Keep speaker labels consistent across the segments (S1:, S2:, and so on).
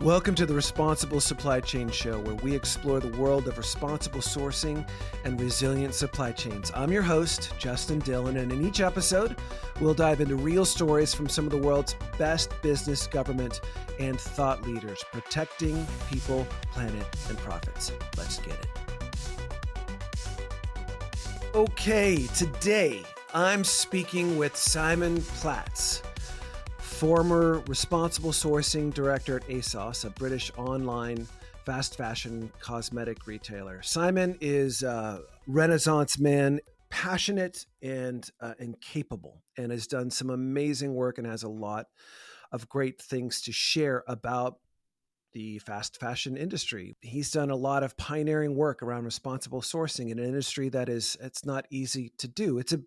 S1: Welcome to the Responsible Supply Chain Show, where we explore the world of responsible sourcing and resilient supply chains. I'm your host, Justin Dillon, and in each episode, we'll dive into real stories from some of the world's best business, government, and thought leaders, protecting people, planet, and profits. Let's get it. Okay, today I'm speaking with Simon Platts, former responsible sourcing director at ASOS, a British online fast fashion cosmetic retailer. Simon is a Renaissance man, passionate and capable, and has done some amazing work and has a lot of great things to share about the fast fashion industry. He's done a lot of pioneering work around responsible sourcing in an industry that it's not easy to do. It's a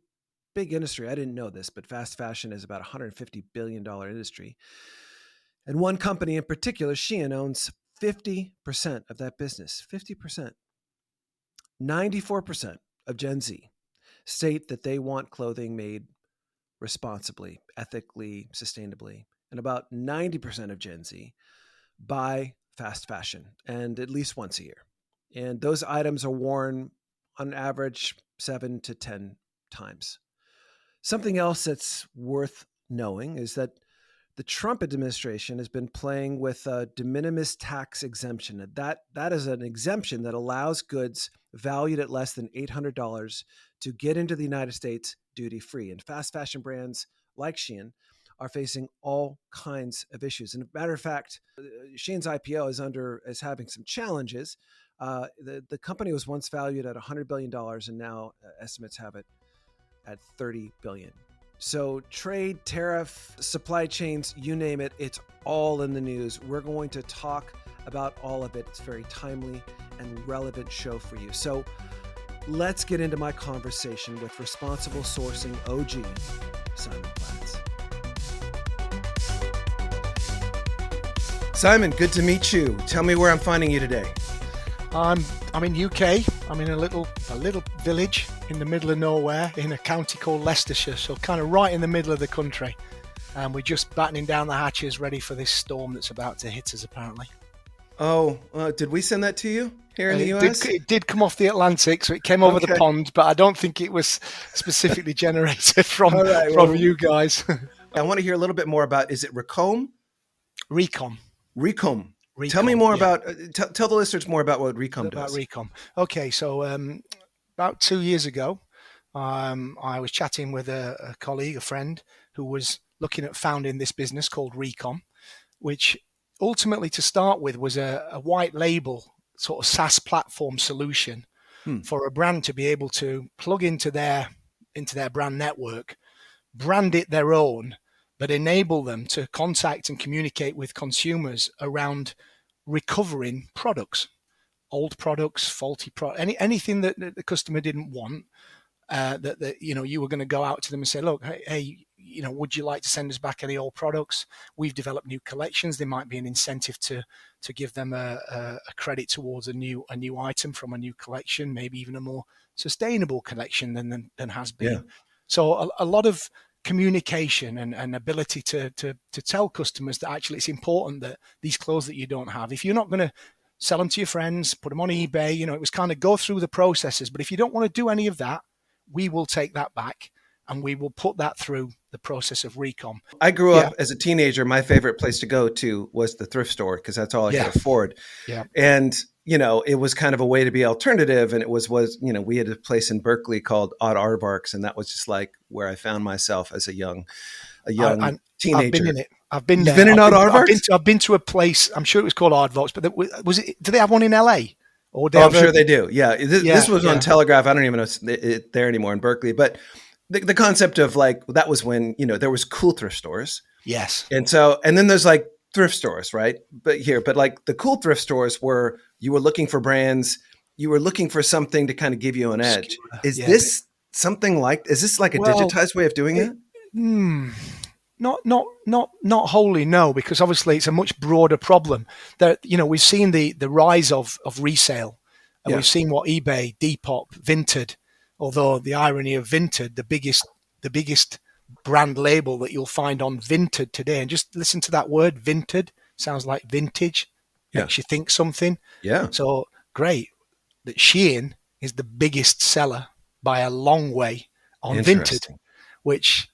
S1: big industry. I didn't know this, but fast fashion is about a $150 billion industry. And one company in particular, Shein, owns 50% of that business. 50%. 94% of Gen Z state that they want clothing made responsibly, ethically, sustainably. And about 90% of Gen Z buy fast fashion, and at least once a year. And those items are worn on average 7 to 10 times. Something else that's worth knowing is that the Trump administration has been playing with a de minimis tax exemption. That is an exemption that allows goods valued at less than $800 to get into the United States duty-free. And fast fashion brands like Shein are facing all kinds of issues. And as a matter of fact, Shein's IPO is having some challenges. The company was once valued at $100 billion, and now estimates have it at $30 billion. So trade, tariff, supply chains, you name it, it's all in the news. We're going to talk about all of it. It's a very timely and relevant show for you. So let's get into my conversation with responsible sourcing OG, Simon Platts. Simon, good to meet you. Tell me where I'm finding you today.
S2: I'm in UK. I'm in a little village in the middle of nowhere in a county called Leicestershire, so kind of right in the middle of the country. And we're just battening down the hatches, ready for this storm that's about to hit us, apparently.
S1: Oh, did we send that to you here in the US?
S2: It did come off the Atlantic, so it came over the pond, but I don't think it was specifically generated from you guys.
S1: I want to hear a little bit more about, is it Recom?
S2: Recom.
S1: Tell me more about, tell the listeners more about what Recom does.
S2: About Recom. Okay, so about 2 years ago, I was chatting with a colleague, a friend, who was looking at founding this business called Recom, which ultimately to start with was a white label sort of SaaS platform solution for a brand to be able to plug into their brand network, brand it their own, but enable them to contact and communicate with consumers around recovering products, old products, faulty products, anything that the customer didn't want. That you were going to go out to them and say, look, hey, would you like to send us back any old products? We've developed new collections. There might be an incentive to give them a credit towards a new item from a new collection, maybe even a more sustainable collection than has been. Yeah. So a lot of communication and ability to tell customers that actually it's important that these clothes that you don't have, if you're not going to sell them to your friends, put them on eBay, it was kind of go through the processes. But if you don't want to do any of that, we will take that back and we will put that through the process of Recom.
S1: I grew up as a teenager. My favorite place to go to was the thrift store because that's all I could afford. Yeah. And, it was kind of a way to be alternative. And it was we had a place in Berkeley called Odd Aardvarks. And that was just like where I found myself as a young teenager.
S2: I've been in it. I've been there.
S1: You've been in Odd Aardvarks?
S2: I've been to a place, I'm sure it was called Aardvarks, but was it? Do they have one in LA?
S1: I'm sure they do. Yeah. This was on Telegraph. I don't even know if it's there anymore in Berkeley. But the concept of that was when, there was cool thrift stores.
S2: Yes.
S1: And then there's thrift stores, right? But the cool thrift stores were, you were looking for brands, you were looking for something to kind of give you an edge. Is this like a digitized way of doing it?
S2: Not wholly, no, because obviously it's a much broader problem. That we've seen the rise of resale, and we've seen what eBay, Depop, Vinted. Although the irony of Vinted, the biggest brand label that you'll find on Vinted today, and just listen to that word, Vinted, sounds like vintage,
S1: Yeah.
S2: makes you think something.
S1: Yeah.
S2: So great that Shein is the biggest seller by a long way on Vinted,
S1: Interesting.
S2: which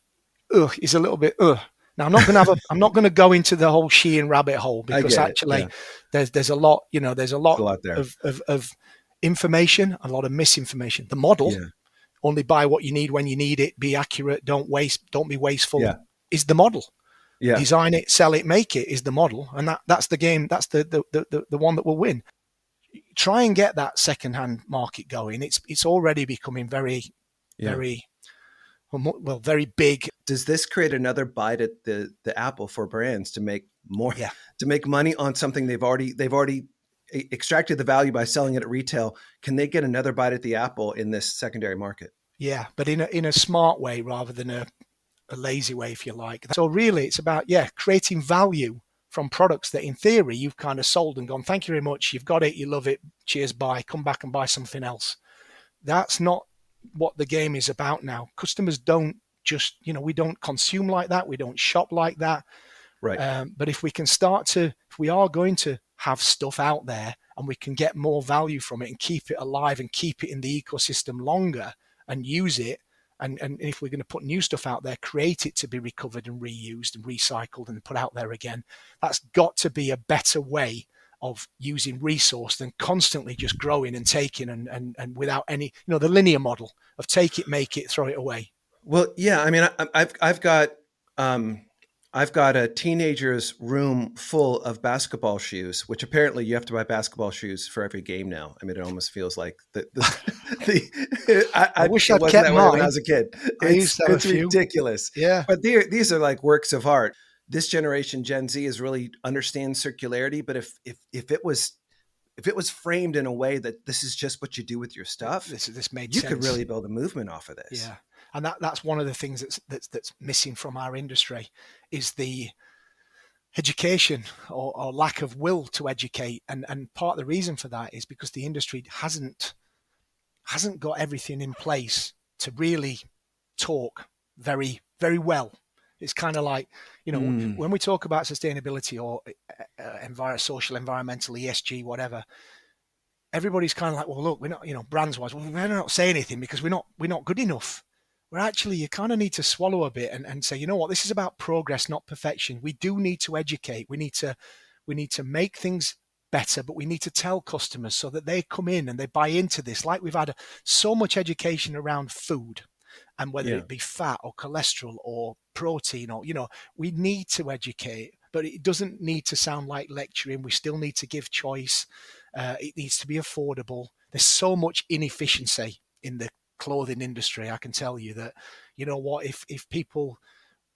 S2: is a little bit. Now I'm not going to go into the whole Shein rabbit hole
S1: I
S2: because
S1: get it.
S2: actually
S1: Yeah.
S2: there's a lot, there's a
S1: There's
S2: lot
S1: a lot there.
S2: of information, a lot of misinformation. The model,
S1: Yeah.
S2: only buy what you need when you need it, be accurate, don't waste, don't be wasteful,
S1: Yeah.
S2: is the model.
S1: Yeah.
S2: Design it, sell it, make it is the model, and that's the game. That's the one that will win. Try and get that second-hand market going. It's already becoming very,
S1: Yeah.
S2: very well, very big.
S1: Does this create another bite at the apple for brands to make more,
S2: Yeah,
S1: to make money on something they've already extracted the value by selling it at retail? Can they get another bite at the apple in this secondary market?
S2: yeah, but in a smart way rather than a lazy way, if you like. So really, it's about creating value from products that, in theory, you've kind of sold and gone, thank you very much, you've got it, you love it, cheers, bye, come back and buy something else. That's not what the game is about now. Customers don't just, we don't consume like that, we don't shop like that.
S1: Right.
S2: But if we are going to have stuff out there and we can get more value from it and keep it alive and keep it in the ecosystem longer and use it, and if we're going to put new stuff out there, create it to be recovered and reused and recycled and put out there again, that's got to be a better way of using resource than constantly just growing and taking and without any, the linear model of take it, make it, throw it away.
S1: Well, yeah. I mean, I've got a teenager's room full of basketball shoes, which apparently you have to buy basketball shoes for every game now. I mean, it almost feels like
S2: I wish
S1: it
S2: I'd
S1: wasn't
S2: kept
S1: that way when I
S2: mine.
S1: was a kid.
S2: I used to have a
S1: It's
S2: few.
S1: ridiculous.
S2: Yeah.
S1: But these are like works of art. This generation, Gen Z, is really understands circularity. But if it was framed in a way that this is just what you do with your stuff,
S2: This made
S1: you
S2: sense.
S1: could really build a movement off of this.
S2: Yeah, and that's one of the things that's missing from our industry is the education or lack of will to educate, and part of the reason for that is because the industry hasn't got everything in place to really talk very, very well. It's kind of like, when we talk about sustainability or social, environmental, ESG, whatever, everybody's kind of like, well, look, we're not, brands wise, well, we better not say anything because we're not good enough. Where actually you kind of need to swallow a bit and say, you know what, this is about progress, not perfection. We do need to educate. We need to make things better, but we need to tell customers so that they come in and they buy into this. Like we've had so much education around food, and whether it be fat or cholesterol or protein, or, we need to educate, but it doesn't need to sound like lecturing. We still need to give choice. It needs to be affordable. There's so much inefficiency in the clothing industry. I can tell you that, if people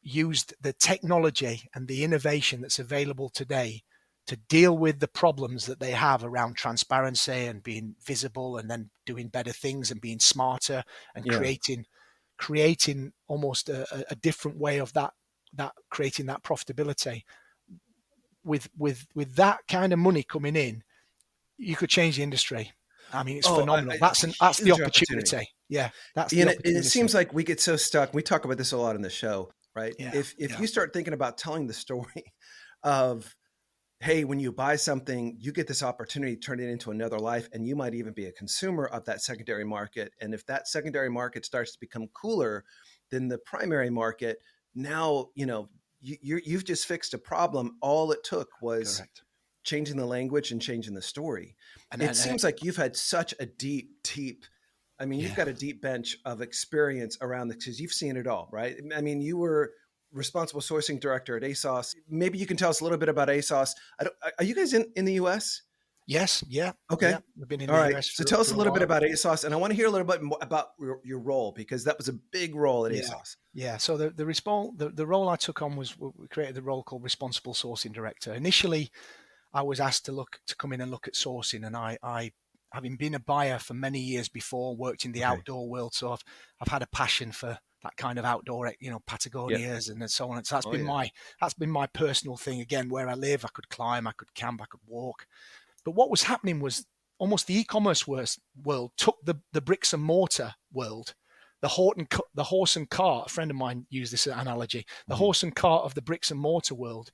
S2: used the technology and the innovation that's available today to deal with the problems that they have around transparency and being visible and then doing better things and being smarter and creating almost a different way of that creating that profitability with that kind of money coming in, you could change the industry. I mean, it's phenomenal. That's the opportunity. Yeah, that's the opportunity.
S1: And it seems like we get so stuck. We talk about this a lot on the show, right?
S2: Yeah,
S1: if you start thinking about telling the story of, hey, when you buy something, you get this opportunity to turn it into another life, and you might even be a consumer of that secondary market. And if that secondary market starts to become cooler than the primary market, now you've just fixed a problem. All it took was changing the language and changing the story. And it seems like you've had such a deep, I mean, you've got a deep bench of experience around this because you've seen it all, right? I mean, you were responsible sourcing director at ASOS. Maybe you can tell us a little bit about ASOS. Are you guys in the US?
S2: Yes. Yeah.
S1: Okay.
S2: Yeah. We've been in the US.
S1: So tell us a little bit about ASOS, and I want to hear a little bit more about your role, because that was a big role at ASOS.
S2: Yeah. So the role I took on was, we created the role called responsible sourcing director. Initially, I was asked to come in and look at sourcing, and I having been a buyer for many years before, worked in the outdoor world, so I've had a passion for that kind of outdoor, Patagonias and so on. And so that's been my personal thing. Again, where I live, I could climb, I could camp, I could walk. But what was happening was almost the e-commerce world took the bricks and mortar world, the horse and cart. A friend of mine used this analogy: the horse and cart of the bricks and mortar world,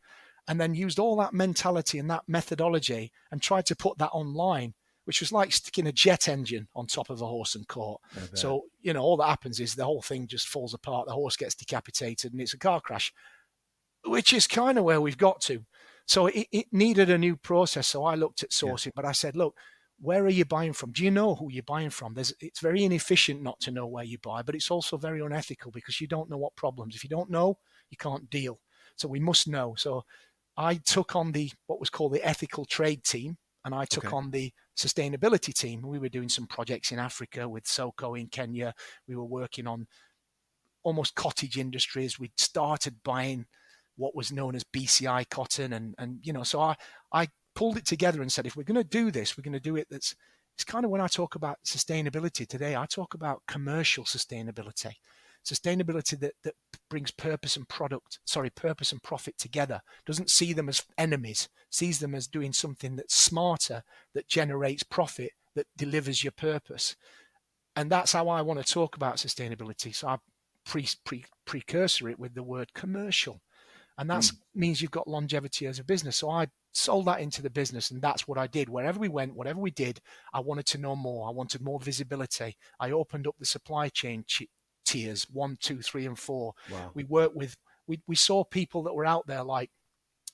S2: and then used all that mentality and that methodology and tried to put that online, which was like sticking a jet engine on top of a horse and cart. So, all that happens is the whole thing just falls apart. The horse gets decapitated and it's a car crash, which is kind of where we've got to. So it needed a new process. So I looked at sourcing, but I said, look, where are you buying from? Do you know who you're buying from? It's very inefficient not to know where you buy, but it's also very unethical because you don't know what problems. If you don't know, you can't deal. So we must know. So I took on what was called the ethical trade team, and I took on the sustainability team. We were doing some projects in Africa with SOCO in Kenya. We were working on almost cottage industries. We'd started buying what was known as BCI cotton, and so I pulled it together and said, if we're going to do this, we're going to do it. It's kind of, when I talk about sustainability today, I talk about commercial sustainability that brings purpose and profit together, doesn't see them as enemies, sees them as doing something that's smarter, that generates profit, that delivers your purpose. And that's how I want to talk about sustainability. So I precursor it with the word commercial. And that means you've got longevity as a business. So I sold that into the business, and that's what I did. Wherever we went, whatever we did, I wanted to know more. I wanted more visibility. I opened up the supply chain tiers 1, 2, 3, and 4.
S1: Wow.
S2: We worked with, we saw people that were out there like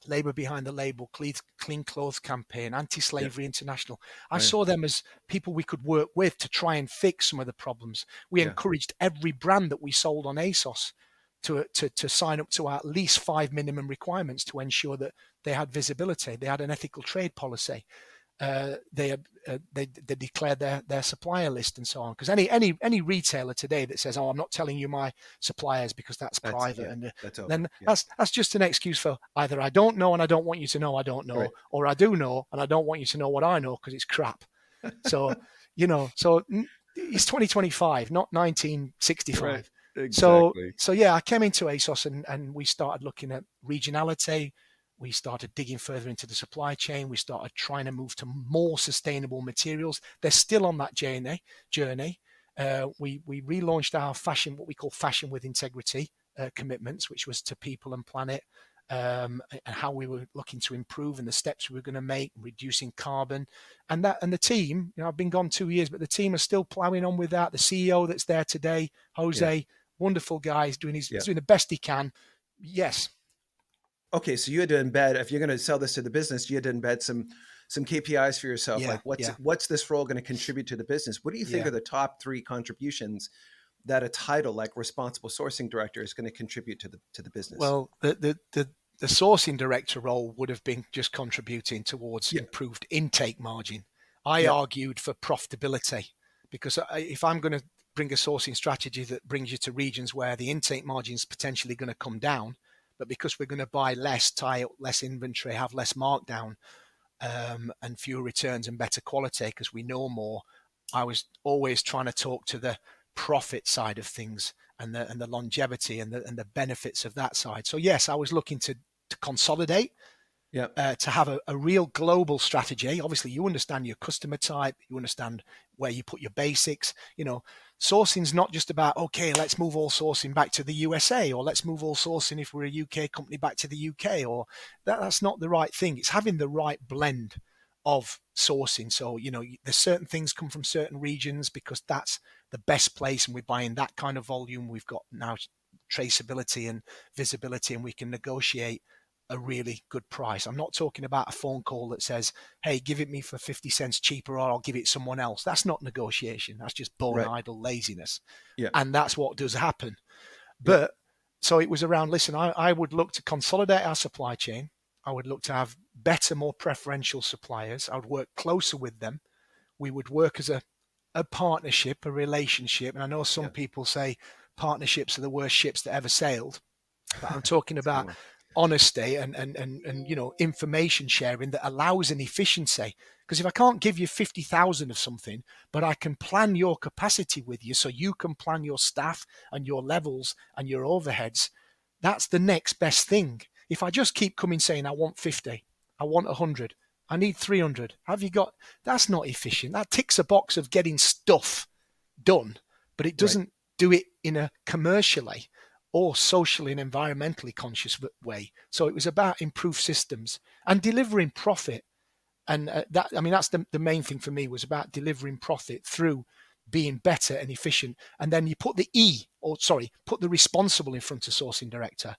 S2: Labour Behind the Label, Clean Clothes Campaign, Anti-Slavery International. I saw them as people we could work with to try and fix some of the problems. We encouraged every brand that we sold on ASOS to sign up to at least 5 minimum requirements to ensure that they had visibility. They had an ethical trade policy. They declared their supplier list and so on. Because any retailer today that says, "Oh, I'm not telling you my suppliers because that's private," that's just an excuse for either I don't know and I don't want you to know I don't know, or I do know and I don't want you to know what I know because it's crap. So so it's 2025, not 1965.
S1: Right. Exactly.
S2: So yeah, I came into ASOS and we started looking at regionality. We started digging further into the supply chain. We started trying to move to more sustainable materials. They're still on that journey. We relaunched our what we call fashion with integrity commitments, which was to people and planet, and how we were looking to improve and the steps we were going to make, reducing carbon. And the team, I've been gone 2 years, but the team are still plowing on with that. The CEO that's there today, Jose, wonderful guy, he's doing the best he can. Yes.
S1: Okay, so you had to embed, if you're going to sell this to the business, you had to embed some KPIs for yourself. Like what's this role going to contribute to the business? What do you think are the top 3 contributions that a title like responsible sourcing director is going to contribute to the business?
S2: Well, the sourcing director role would have been just contributing towards improved intake margin. I argued for profitability, because if I'm going to bring a sourcing strategy that brings you to regions where the intake margin is potentially going to come down, but because we're going to buy less, tie up less inventory, have less markdown, and fewer returns and better quality because we know more, I was always trying to talk to the profit side of things and the longevity and the benefits of that side. So yes, I was looking to consolidate, to have a real global strategy. Obviously, you understand your customer type, you understand where you put your basics. Sourcing's not just about, okay, let's move all sourcing back to the USA, or let's move all sourcing if we're a UK company back to the UK, or that's not the right thing. It's having the right blend of sourcing. So, there's certain things come from certain regions because that's the best place and we're buying that kind of volume. We've got now traceability and visibility and we can negotiate a really good price. I'm not talking about a phone call that says, hey, give it me for 50 cents cheaper or I'll give it someone else. That's not negotiation. That's just bone idle laziness. And that's what does happen. But so it was around, listen, I would look to consolidate our supply chain. I would look to have better, more preferential suppliers. I would work closer with them. We would work as a partnership, a relationship. And I know some people say partnerships are the worst ships that ever sailed, but I'm talking about honesty and information sharing that allows an efficiency. Because if I can't give you 50,000 of something, but I can plan your capacity with you so you can plan your staff and your levels and your overheads, that's the next best thing. If I just keep coming saying I want 50, I want 100, I need 300, have you got, that's not efficient. That ticks a box of getting stuff done, but it doesn't do it in a commercially. or socially and environmentally conscious way. So it was about improved systems and delivering profit. And that's the main thing for me, was about delivering profit through being better and efficient. And then you put put the responsible in front of sourcing director.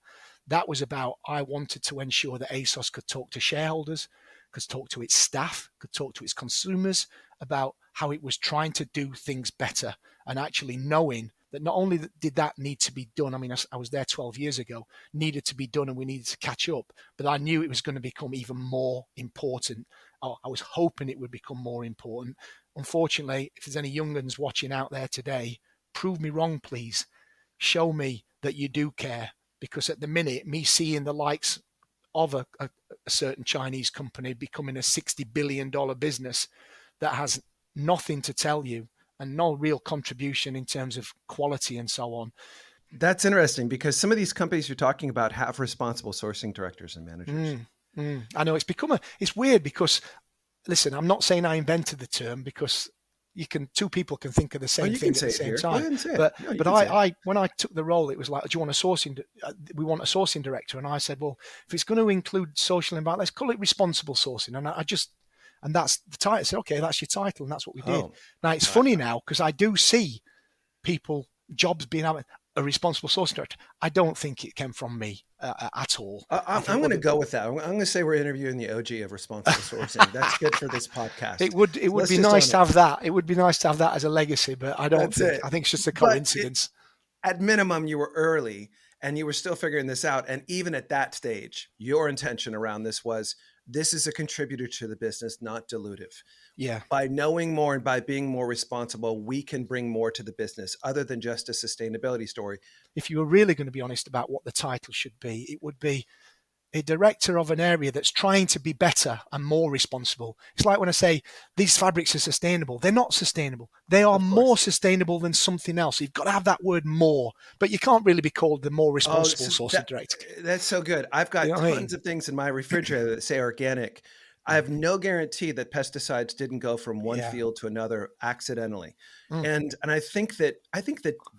S2: That was about, I wanted to ensure that ASOS could talk to shareholders, could talk to its staff, could talk to its consumers about how it was trying to do things better, and actually knowing that not only did that need to be done, I mean, I was there 12 years ago, needed to be done and we needed to catch up, but I knew it was going to become even more important. I was hoping it would become more important. Unfortunately, if there's any young ones watching out there today, prove me wrong, please. Show me that you do care, because at the minute, me seeing the likes of a certain Chinese company becoming a $60 billion business that has nothing to tell you and no real contribution in terms of quality and so on.
S1: That's interesting, because some of these companies you're talking about have responsible sourcing directors and managers.
S2: I know it's weird because, listen, I'm not saying I invented the term, because two people can think of the same thing at the same time. But I when I took the role, it was like, do you want we want a sourcing director? And I said, well, if it's going to include social environment, let's call it responsible sourcing. And that's the title. I said, okay, that's your title. And that's what we did. Now it's funny now, because I do see jobs being out. A responsible sourcing director. I don't think it came from me at all.
S1: I'm going to go with that. I'm going to say we're interviewing the OG of responsible sourcing. That's good for this podcast.
S2: It would be nice to have that. It would be nice to have that as a legacy, but I don't think. I think it's just a coincidence.
S1: At minimum, you were early and you were still figuring this out. And even at that stage, your intention around this was, this is a contributor to the business, not dilutive.
S2: Yeah.
S1: By knowing more and by being more responsible, we can bring more to the business other than just a sustainability story.
S2: If you were really going to be honest about what the title should be, it would be a director of an area that's trying to be better and more responsible. It's like when I say these fabrics are sustainable. They're not sustainable. They are more sustainable than something else. You've got to have that word more, but you can't really be called the more responsible sourcing director.
S1: That's so good. I've got tons of things in my refrigerator that say organic. I have no guarantee that pesticides didn't go from one field to another accidentally. And I think that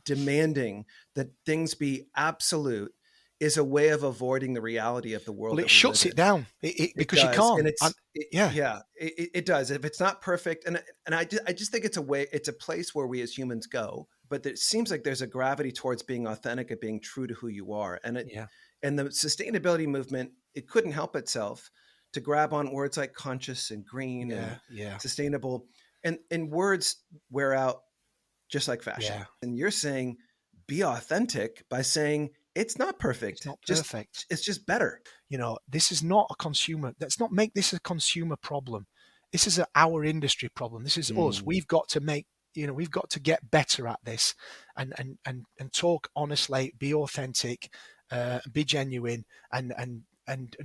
S1: demanding that things be absolute is a way of avoiding the reality of the world.
S2: Well, it shuts it down because you can't.
S1: And it does. If it's not perfect, and I just think it's a place where we as humans go. But it seems like there's a gravity towards being authentic and being true to who you are. And the sustainability movement, it couldn't help itself to grab on words like conscious and green and sustainable, and words wear out just like fashion. Yeah. And you're saying be authentic by saying, it's not perfect.
S2: It's not perfect.
S1: It's just better.
S2: This is not a consumer. Let's not make this a consumer problem. This is our industry problem. This is us. We've got to we've got to get better at this and talk honestly, be authentic, be genuine, and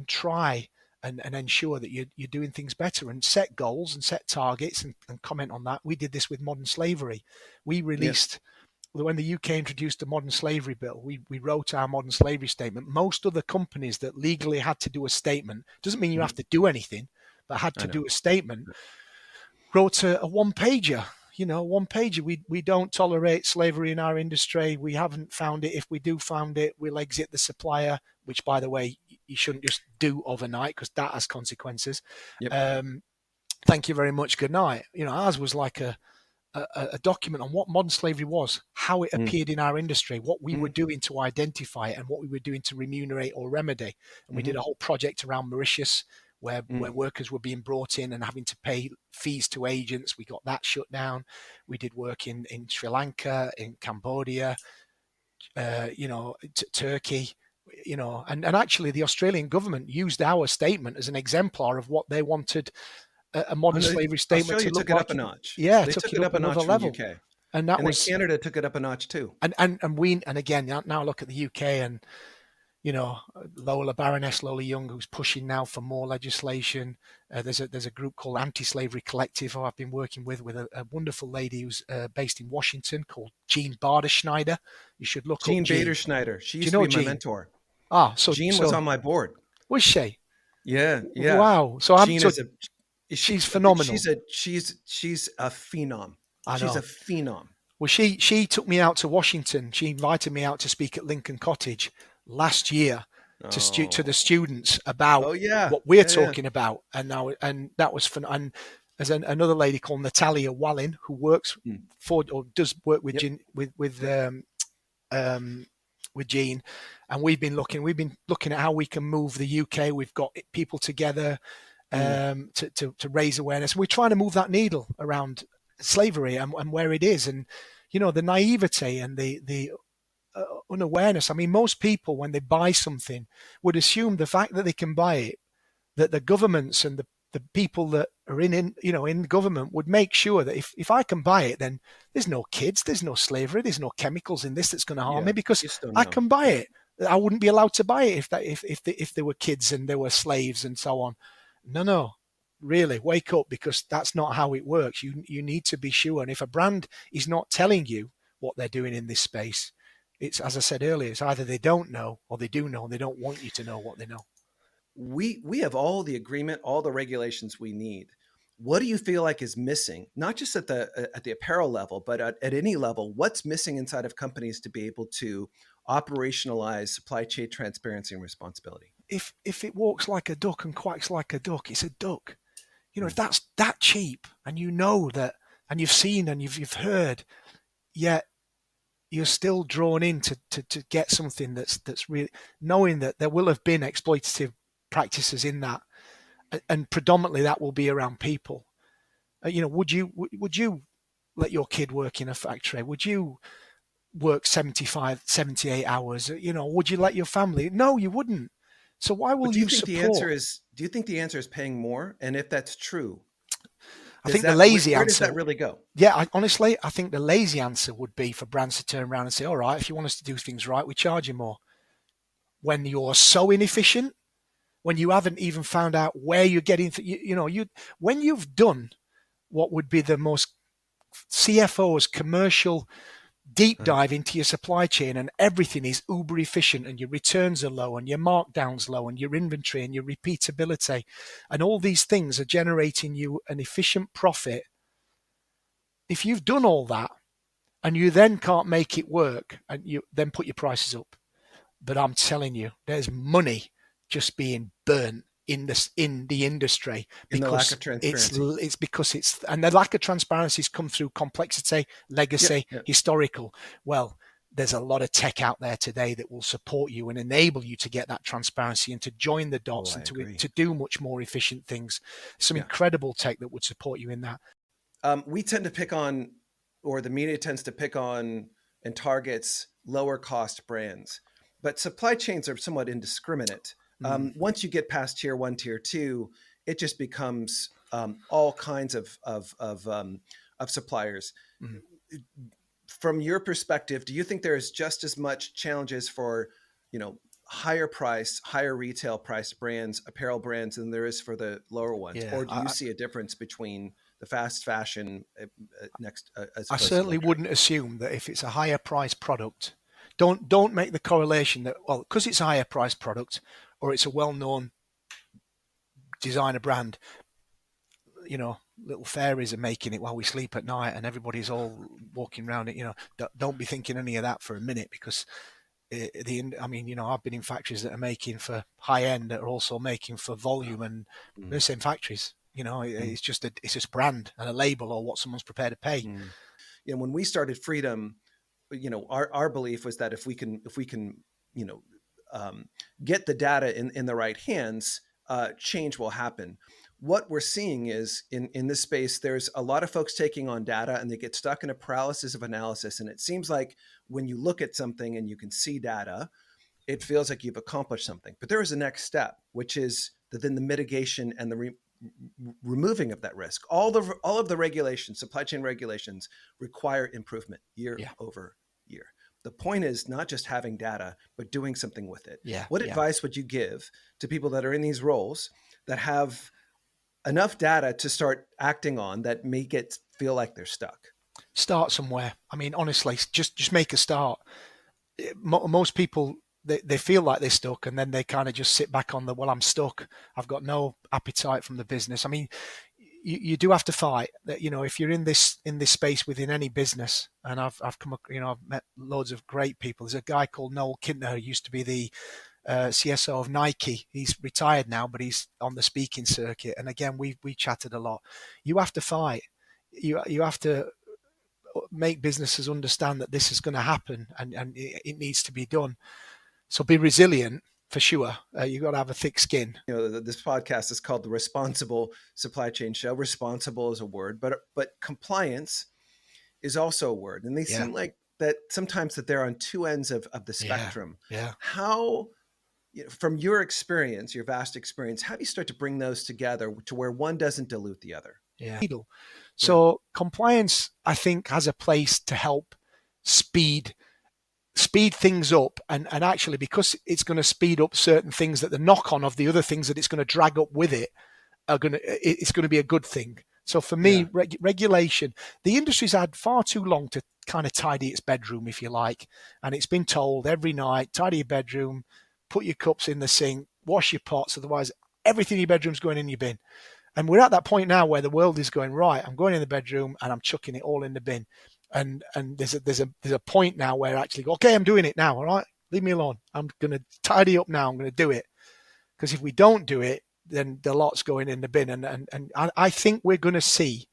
S2: try and ensure that you're doing things better, and set goals and set targets and comment on that. We did this with modern slavery. We released. When the UK introduced the modern slavery bill, we wrote our modern slavery statement. Most other companies that legally had to do a statement, doesn't mean you have to do anything, but had to do a statement, wrote a one-pager. We don't tolerate slavery in our industry. We haven't found it. If we do found it, we'll exit the supplier, which, by the way, you shouldn't just do overnight because that has consequences. Yep. Thank you very much. Good night. Ours was like a document on what modern slavery was, how it appeared in our industry, what we were doing to identify it, and what we were doing to remunerate or remedy. And we did a whole project around Mauritius where workers were being brought in and having to pay fees to agents. We got that shut down. We did work in Sri Lanka, in Cambodia, Turkey, and actually the Australian government used our statement as an exemplar of what they wanted a modern slavery statement to look
S1: took it
S2: like.
S1: up a notch.
S2: Yeah,
S1: they took it up another level. UK.
S2: And
S1: Canada took it up a notch too.
S2: And again, now look at the UK and Baroness Lola Young, who's pushing now for more legislation. There's a group called Anti-Slavery Collective who I've been working with a wonderful lady who's based in Washington called Jean Bader-Schneider. You should look up Jean.
S1: Bader-Schneider. She used to be my mentor.
S2: So
S1: Jean was on my board.
S2: Was she?
S1: Yeah.
S2: Wow. She's phenomenal.
S1: She's a phenom. She's a phenom.
S2: Well, she took me out to Washington. She invited me out to speak at Lincoln Cottage last year to the
S1: Oh,
S2: students about
S1: oh yeah,
S2: what we're
S1: yeah, yeah.
S2: talking about, and that was fun. And there's another lady called Natalia Wallin who works
S1: Mm.
S2: for or does work with
S1: Yep,
S2: Gin,
S1: yep.
S2: um, with Gene, and we've been looking at how we can move the UK. We've got people together
S1: Mm,
S2: to raise awareness. We're trying to move that needle around slavery and where it is, and the naivety and the unawareness. I mean, most people when they buy something would assume the fact that they can buy it, that the governments and the people that are in government would make sure that if I can buy it, then there's no kids, there's no slavery, there's no chemicals in this that's going to harm
S1: yeah,
S2: me because
S1: you just don't
S2: I
S1: know.
S2: can buy
S1: Yeah.
S2: it. I wouldn't be allowed to buy it if there were kids and there were slaves and so on. No, really, wake up, because that's not how it works. You need to be sure, and if a brand is not telling you what they're doing in this space, it's, as I said earlier, it's either they don't know or they do know and they don't want you to know what they know.
S1: We have all the agreement, all the regulations we need. What do you feel like is missing? Not just at the apparel level, but at any level. What's missing inside of companies to be able to operationalize supply chain transparency and responsibility?
S2: If it walks like a duck and quacks like a duck, it's a duck. If
S1: Mm.
S2: that's that cheap, and you know that, and you've seen and you've heard, yet you're still drawn in to get something that's really, knowing that there will have been exploitative practices in that, and predominantly that will be around people. Would you let your kid work in a factory? Would you work 75, 78 hours? Would you let your family? No, you wouldn't. So why
S1: But
S2: will
S1: do you
S2: you
S1: think the answer
S2: support?
S1: is? Do you think the answer is paying more? And if that's true,
S2: I
S1: does
S2: think the
S1: that
S2: lazy
S1: where does
S2: answer,
S1: that really go?
S2: yeah, honestly, I think the lazy answer would be for brands to turn around and say, all right, if you want us to do things right, we charge you more. When you're so inefficient, when you haven't even found out where you're getting, when you've done what would be the most CFO's commercial deep
S1: Uh,
S2: dive into your supply chain, and everything is uber efficient, and your returns are low and your markdowns low and your inventory and your repeatability, and all these things are generating you an efficient profit. If you've done all that and you then can't make it work, and you then put your prices up, but I'm telling you, there's money just being burnt in the industry,
S1: in the lack
S2: because
S1: of transparency.
S2: and the lack of transparency has come through complexity,
S1: Yep.
S2: legacy,
S1: Yep.
S2: historical. Well, there's a lot of tech out there today that will support you and enable you to get that transparency and to join the
S1: Oh,
S2: dots
S1: I
S2: and to
S1: agree.
S2: to do much more efficient things. Some
S1: Yeah.
S2: incredible tech that would support you in that.
S1: We tend to pick on, or the media tends to pick on and targets lower cost brands, but supply chains are somewhat indiscriminate.
S2: Mm,
S1: Once you get past tier one, tier two, it just becomes all kinds of suppliers.
S2: mm.
S1: From your perspective, do you think there's just as much challenges for, higher price, higher retail price brands, apparel brands, than there is for the lower ones,
S2: Yeah,
S1: or do you see a difference between the fast fashion next as
S2: I
S1: opposed to
S2: certainly
S1: luxury?
S2: wouldn't assume that if it's a higher price product, don't make the correlation that, well, because it's a higher price product or it's a well-known designer brand, little fairies are making it while we sleep at night and everybody's all walking around it. Don't be thinking any of that for a minute, because I mean, I've been in factories that are making for high end that are also making for volume, and they're
S1: Mm,
S2: the same factories.
S1: mm,
S2: It's just brand and a label or what someone's prepared to pay.
S1: mm. When we started Freedom, our belief was that if we can you know um, get the data in the right hands, change will happen. What we're seeing is in this space, there's a lot of folks taking on data and they get stuck in a paralysis of analysis. And it seems like when you look at something and you can see data, it feels like you've accomplished something. But there is a next step, which is then the mitigation and the removing of that risk. All of the regulations, supply chain regulations, require improvement year
S2: Yeah,
S1: over year. The point is not just having data, but doing something with it.
S2: yeah,
S1: What
S2: yeah.
S1: advice would you give to people that are in these roles that have enough data to start acting on that make it feel like they're stuck?
S2: Start somewhere. I mean, honestly, just make a start. Most people, they feel like they're stuck, and then they kind of just sit back on the, well, I'm stuck. I've got no appetite from the business. I mean, you do have to fight. That, if you're in this space within any business, and I've I've met loads of great people. There's a guy called Noel Kintner who used to be the CSO of Nike. He's retired now, but he's on the speaking circuit. And again, we chatted a lot. You have to fight. You have to make businesses understand that this is going to happen, and it needs to be done. So be resilient for sure. You've got to have a thick skin.
S1: This podcast is called the Responsible Supply Chain Show. Responsible is a word, but compliance is also a word, and they seem like that sometimes that they're on two ends of the spectrum.
S2: Yeah.
S1: How, from your experience, your vast experience, how do you start to bring those together to where one doesn't dilute the other?
S2: Yeah. So compliance, I think, has a place to help speed things up, and actually, because it's going to speed up certain things, that the knock on of the other things that it's going to drag up with it it's going to be a good thing. So for me, regulation, the industry's had far too long to kind of tidy its bedroom, if you like, and it's been told every night, tidy your bedroom, put your cups in the sink, wash your pots, otherwise everything in your bedroom's going in your bin. And we're at that point now where the world is going, right, I'm going in the bedroom and I'm chucking it all in the bin. And there's a point now where actually, okay, I'm doing it now. All right, leave me alone. I'm going to tidy up now. I'm going to do it. Because if we don't do it, then the lot's going in the bin. And I think we're going to see,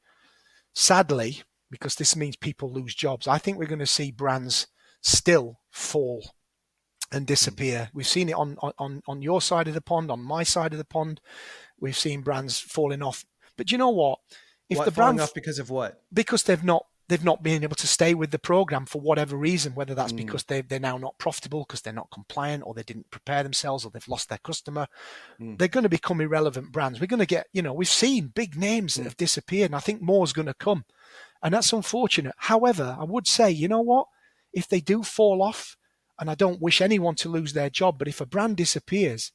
S2: sadly, because this means people lose jobs, I think we're going to see brands still fall and disappear. We've seen it on your side of the pond, on my side of the pond. We've seen brands falling off. But you know what?
S1: If the brand falling off because of what?
S2: Because they've not been able to stay with the program for whatever reason, whether that's because they're now not profitable, because they're not compliant, or they didn't prepare themselves, or they've lost their customer. They're going to become irrelevant brands. We're going to get, we've seen big names that have disappeared, and I think more is going to come. And that's unfortunate. However, I would say, you know what? If they do fall off, and I don't wish anyone to lose their job, but if a brand disappears,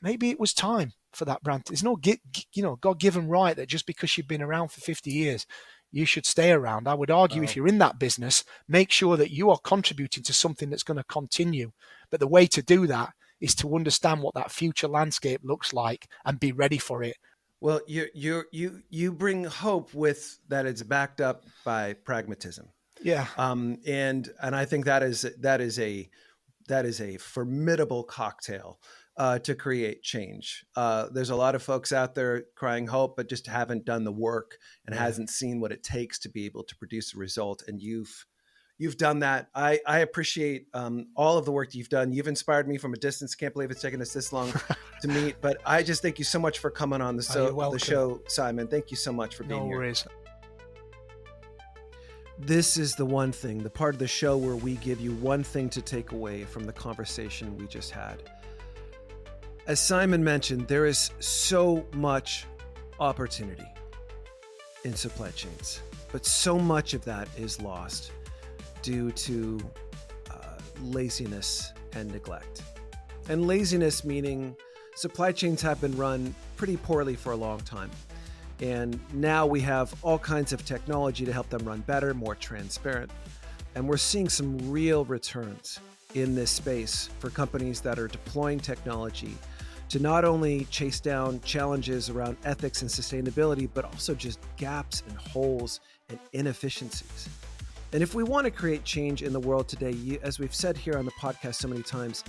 S2: maybe it was time for that brand. There's no, God-given right that just because you've been around for 50 years, you should stay around. I would argue if you're in that business, make sure that you are contributing to something that's going to continue. But the way to do that is to understand what that future landscape looks like and be ready for it.
S1: Well, you bring hope with that it's backed up by pragmatism.
S2: Yeah.
S1: And I think that is a formidable cocktail to create change. There's a lot of folks out there crying hope, but just haven't done the work and hasn't seen what it takes to be able to produce a result. And you've done that. I appreciate all of the work that you've done. You've inspired me from a distance. Can't believe it's taken us this long to meet. But I just thank you so much for coming on the show, Simon. Thank you so much for being here.
S2: No worries.
S1: This is the one thing, the part of the show where we give you one thing to take away from the conversation we just had. As Simon mentioned, there is so much opportunity in supply chains, but so much of that is lost due to laziness and neglect. And laziness meaning supply chains have been run pretty poorly for a long time. And now we have all kinds of technology to help them run better, more transparent. And we're seeing some real returns in this space for companies that are deploying technology to not only chase down challenges around ethics and sustainability, but also just gaps and holes and inefficiencies. And if we want to create change in the world today, as we've said here on the podcast so many times,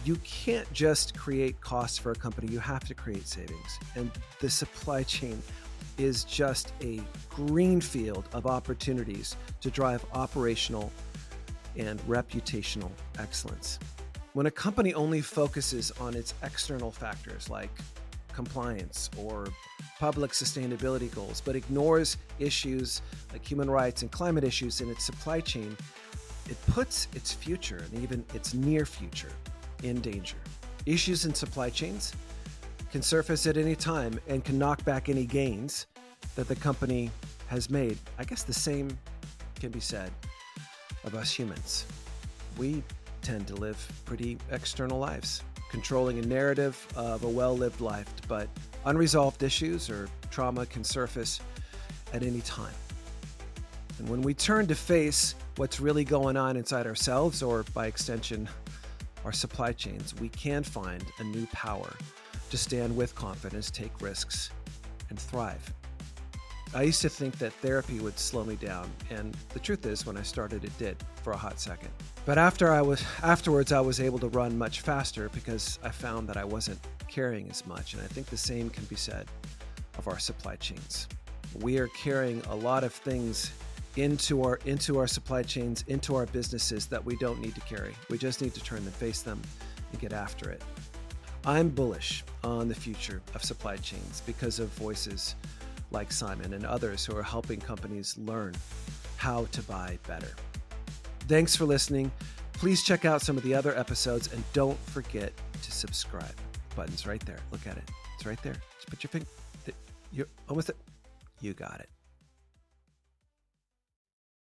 S1: you can't just create costs for a company, you have to create savings. And the supply chain is just a green field of opportunities to drive operational and reputational excellence. When a company only focuses on its external factors like compliance or public sustainability goals, but ignores issues like human rights and climate issues in its supply chain, it puts its future and even its near future in danger. Issues in supply chains can surface at any time and can knock back any gains that the company has made. I guess the same can be said of us humans. We tend to live pretty external lives, controlling a narrative of a well-lived life, but unresolved issues or trauma can surface at any time. And when we turn to face what's really going on inside ourselves, or by extension, our supply chains, we can find a new power to stand with confidence, take risks, and thrive. I used to think that therapy would slow me down, and the truth is, when I started, it did for a hot second. But afterwards, I was able to run much faster because I found that I wasn't carrying as much. And I think the same can be said of our supply chains. We are carrying a lot of things into our supply chains, into our businesses that we don't need to carry. We just need to turn and face them and get after it. I'm bullish on the future of supply chains because of voices like Simon and others who are helping companies learn how to buy better. Thanks for listening. Please check out some of the other episodes and don't forget to subscribe. The button's right there. Look at it. It's right there. Just put your finger. You're almost there. You got it.